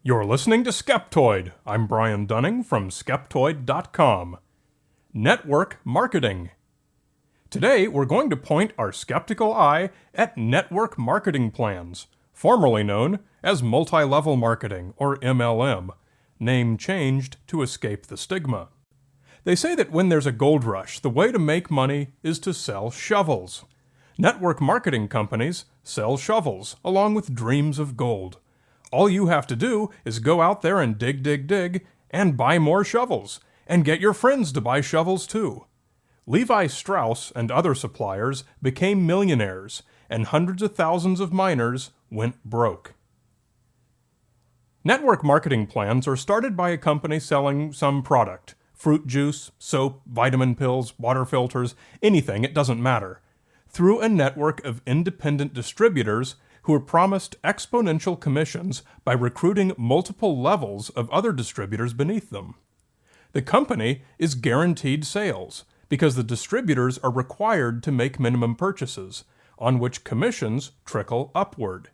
You're listening to Skeptoid. I'm Brian Dunning from Skeptoid.com. Network marketing. Today, we're going to point our skeptical eye at network marketing plans, formerly known as multilevel marketing, or MLM, name changed to escape the stigma. They say that when there's a gold rush, the way to make money is to sell shovels. Network marketing companies sell shovels, along with dreams of gold. All you have to do is go out there and dig, and buy more shovels, and get your friends to buy shovels too. Levi Strauss and other suppliers became millionaires, and hundreds of thousands of miners went broke. Network marketing plans are started by a company selling some product. Fruit juice, soap, vitamin pills, water filters, anything, it doesn't matter. Through a network of independent distributors who are promised exponential commissions by recruiting multiple levels of other distributors beneath them. The company is guaranteed sales because the distributors are required to make minimum purchases, on which commissions trickle upward.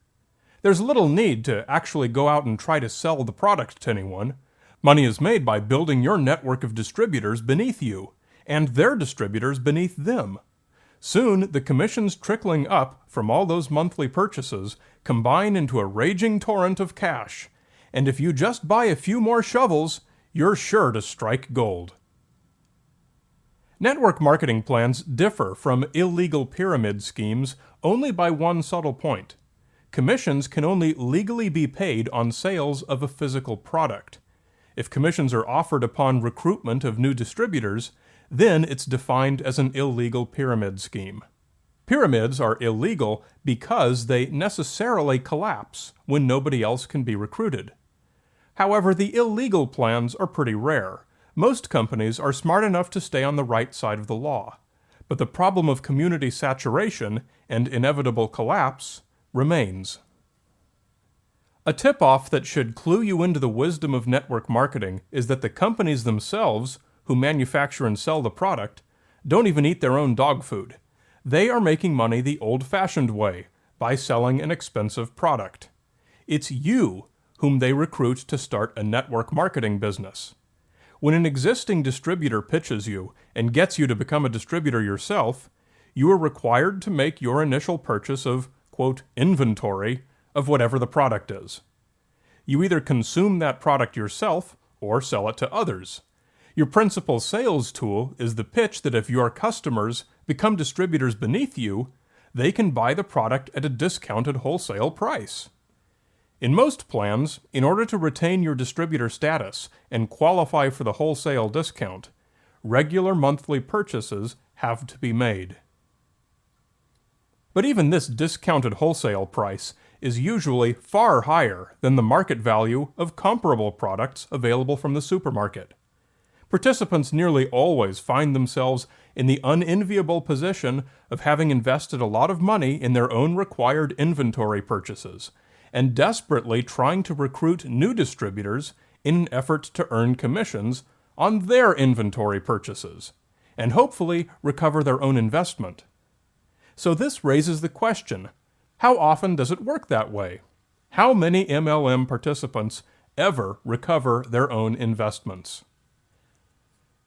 There's little need to actually go out and try to sell the product to anyone. Money is made by building your network of distributors beneath you, and their distributors beneath them. Soon, the commissions trickling up from all those monthly purchases combine into a raging torrent of cash, and if you just buy a few more shovels, you're sure to strike gold. Network marketing plans differ from illegal pyramid schemes only by one subtle point. Commissions can only legally be paid on sales of a physical product. If commissions are offered upon recruitment of new distributors, then it's defined as an illegal pyramid scheme. Pyramids are illegal because they necessarily collapse when nobody else can be recruited. However, the illegal plans are pretty rare. Most companies are smart enough to stay on the right side of the law, but the problem of community saturation and inevitable collapse remains. A tip-off that should clue you into the wisdom of network marketing is that the companies themselves, who manufacture and sell the product, don't even eat their own dog food. They are making money the old-fashioned way, by selling an expensive product. It's you whom they recruit to start a network marketing business. When an existing distributor pitches you and gets you to become a distributor yourself, you are required to make your initial purchase of, quote, inventory of whatever the product is. You either consume that product yourself or sell it to others. Your principal sales tool is the pitch that if your customers become distributors beneath you, they can buy the product at a discounted wholesale price. In most plans, in order to retain your distributor status and qualify for the wholesale discount, regular monthly purchases have to be made. But even this discounted wholesale price is usually far higher than the market value of comparable products available from the supermarket. Participants nearly always find themselves in the unenviable position of having invested a lot of money in their own required inventory purchases, and desperately trying to recruit new distributors in an effort to earn commissions on their inventory purchases, and hopefully recover their own investment. So this raises the question, how often does it work that way? How many MLM participants ever recover their own investments?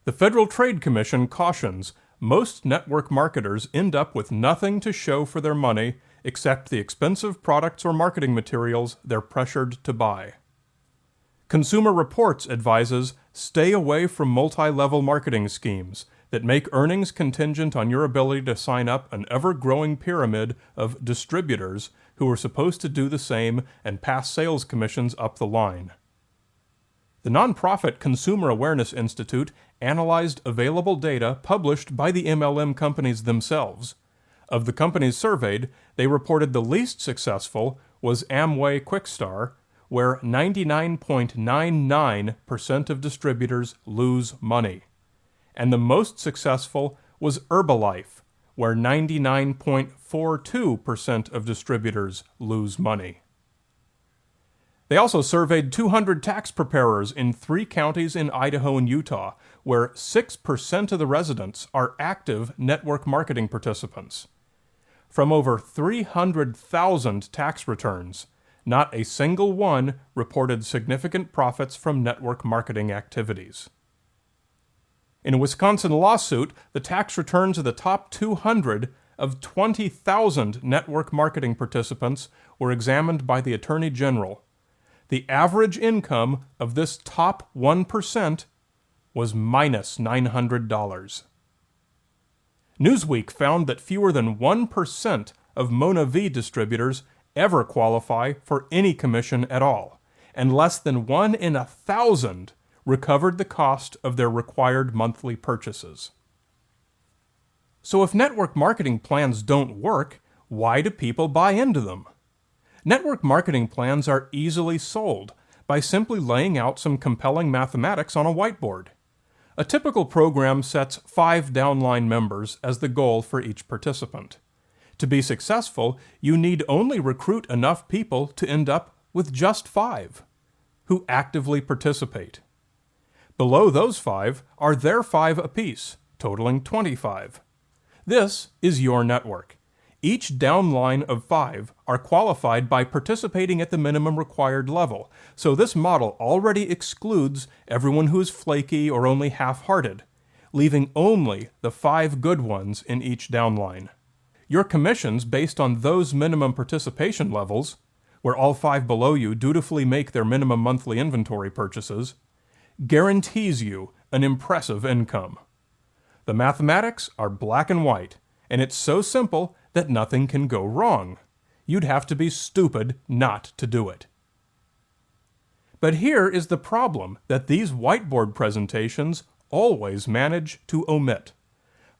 The Federal Trade Commission cautions most network marketers end up with nothing to show for their money except the expensive products or marketing materials they're pressured to buy. Consumer Reports advises stay away from multi-level marketing schemes that make earnings contingent on your ability to sign up an ever-growing pyramid of distributors who are supposed to do the same and pass sales commissions up the line. The nonprofit Consumer Awareness Institute analyzed available data published by the MLM companies themselves. Of the companies surveyed, they reported the least successful was Amway Quickstar, where 99.99% of distributors lose money. And the most successful was Herbalife, where 99.42% of distributors lose money. They also surveyed 200 tax preparers in 3 counties in Idaho and Utah, where 6% of the residents are active network marketing participants. From over 300,000 tax returns, not a single one reported significant profits from network marketing activities. In a Wisconsin lawsuit, the tax returns of the top 200 of 20,000 network marketing participants were examined by the Attorney General. The average income of this top 1% was minus $900. Newsweek found that fewer than 1% of Mona V distributors ever qualify for any commission at all, and less than 1 in 1,000 recovered the cost of their required monthly purchases. So if network marketing plans don't work, why do people buy into them? Network marketing plans are easily sold by simply laying out some compelling mathematics on a whiteboard. A typical program sets 5 downline members as the goal for each participant. To be successful, you need only recruit enough people to end up with just 5 who actively participate. Below those 5 are their 5 apiece, totaling 25. This is your network. Each downline of 5 are qualified by participating at the minimum required level, so this model already excludes everyone who is flaky or only half-hearted, leaving only the 5 good ones in each downline. Your commissions based on those minimum participation levels, where all 5 below you dutifully make their minimum monthly inventory purchases, guarantees you an impressive income. The mathematics are black and white, and it's so simple that nothing can go wrong. You'd have to be stupid not to do it. But here is the problem that these whiteboard presentations always manage to omit.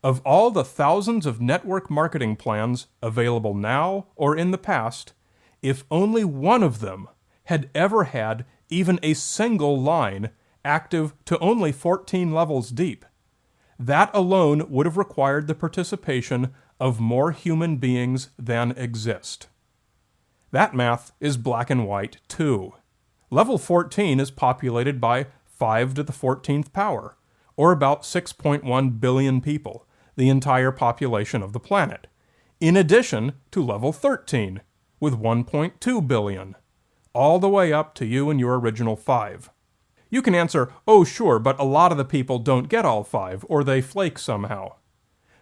Of all the thousands of network marketing plans available now or in the past, if only one of them had ever had even a single line active to only 14 levels deep, that alone would have required the participation of more human beings than exist. That math is black and white too. Level 14 is populated by 5 to the 14th power, or about 6.1 billion people, the entire population of the planet, in addition to level 13, with 1.2 billion, all the way up to you and your original 5. You can answer, oh sure, but a lot of the people don't get all 5, or they flake somehow.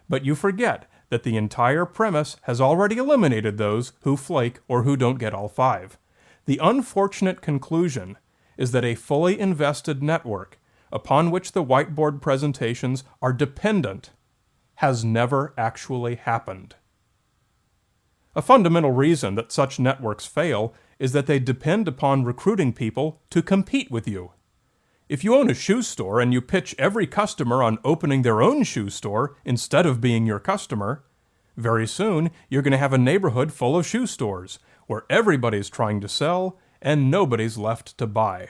But you forget that the entire premise has already eliminated those who flake or who don't get all 5. The unfortunate conclusion is that a fully invested network, upon which the whiteboard presentations are dependent, has never actually happened. A fundamental reason that such networks fail is that they depend upon recruiting people to compete with you. If you own a shoe store and you pitch every customer on opening their own shoe store instead of being your customer, very soon you're going to have a neighborhood full of shoe stores where everybody's trying to sell and nobody's left to buy.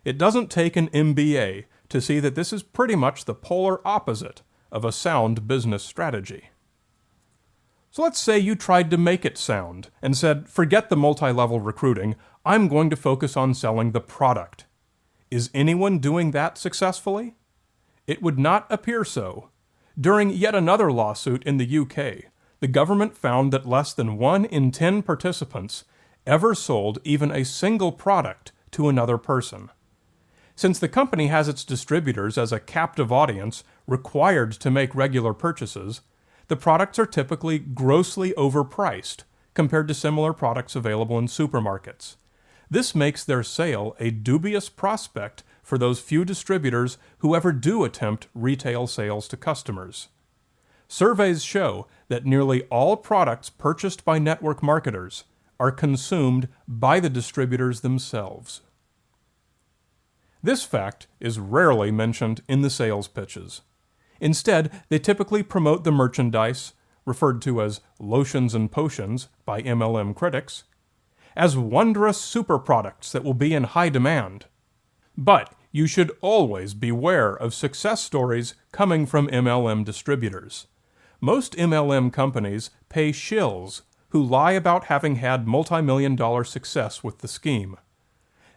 It doesn't take an MBA to see that this is pretty much the polar opposite of a sound business strategy. So let's say you tried to make it sound and said, forget the multi-level recruiting, I'm going to focus on selling the product. Is anyone doing that successfully? It would not appear so. During yet another lawsuit in the UK, the government found that less than 1 in 10 participants ever sold even a single product to another person. Since the company has its distributors as a captive audience required to make regular purchases, the products are typically grossly overpriced compared to similar products available in supermarkets. This makes their sale a dubious prospect for those few distributors who ever do attempt retail sales to customers. Surveys show that nearly all products purchased by network marketers are consumed by the distributors themselves. This fact is rarely mentioned in the sales pitches. Instead, they typically promote the merchandise, referred to as lotions and potions by MLM critics, as wondrous super products that will be in high demand. But you should always beware of success stories coming from MLM distributors. Most MLM companies pay shills who lie about having had multi-million-dollar success with the scheme.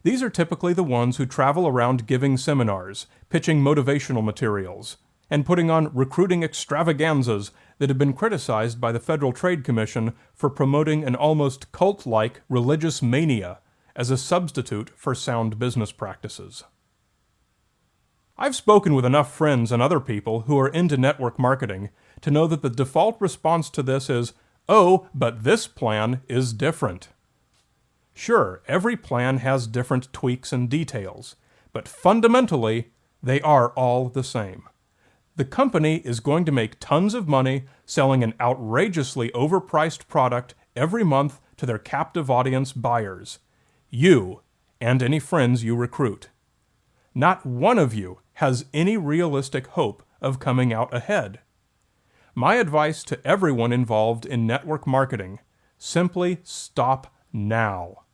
These are typically the ones who travel around giving seminars, pitching motivational materials, and putting on recruiting extravaganzas that have been criticized by the Federal Trade Commission for promoting an almost cult-like religious mania as a substitute for sound business practices. I've spoken with enough friends and other people who are into network marketing to know that the default response to this is, "Oh, but this plan is different." Sure, every plan has different tweaks and details, but fundamentally, they are all the same. The company is going to make tons of money selling an outrageously overpriced product every month to their captive audience buyers, you and any friends you recruit. Not one of you has any realistic hope of coming out ahead. My advice to everyone involved in network marketing: simply stop now.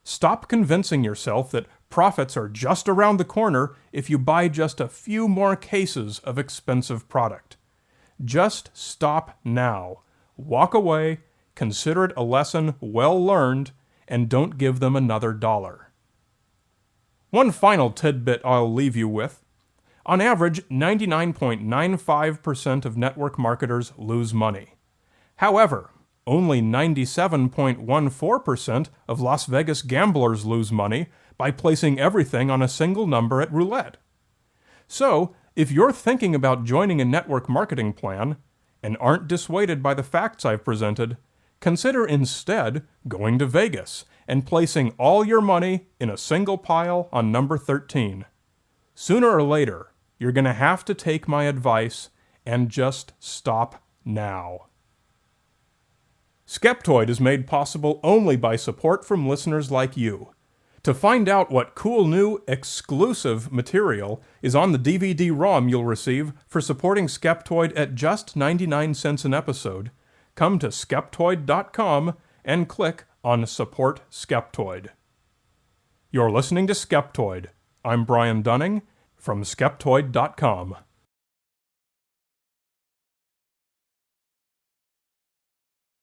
Stop convincing yourself that profits are just around the corner if you buy just a few more cases of expensive product. Just stop now. Walk away, consider it a lesson well learned, and don't give them another dollar. One final tidbit I'll leave you with. On average, 99.95% of network marketers lose money. However, only 97.14% of Las Vegas gamblers lose money by placing everything on a single number at roulette. So, if you're thinking about joining a network marketing plan and aren't dissuaded by the facts I've presented, consider instead going to Vegas and placing all your money in a single pile on number 13. Sooner or later, you're going to have to take my advice and just stop now. Skeptoid is made possible only by support from listeners like you. To find out what cool new exclusive material is on the DVD-ROM you'll receive for supporting Skeptoid at just 99 cents an episode, come to Skeptoid.com and click on Support Skeptoid. You're listening to Skeptoid. I'm Brian Dunning from Skeptoid.com.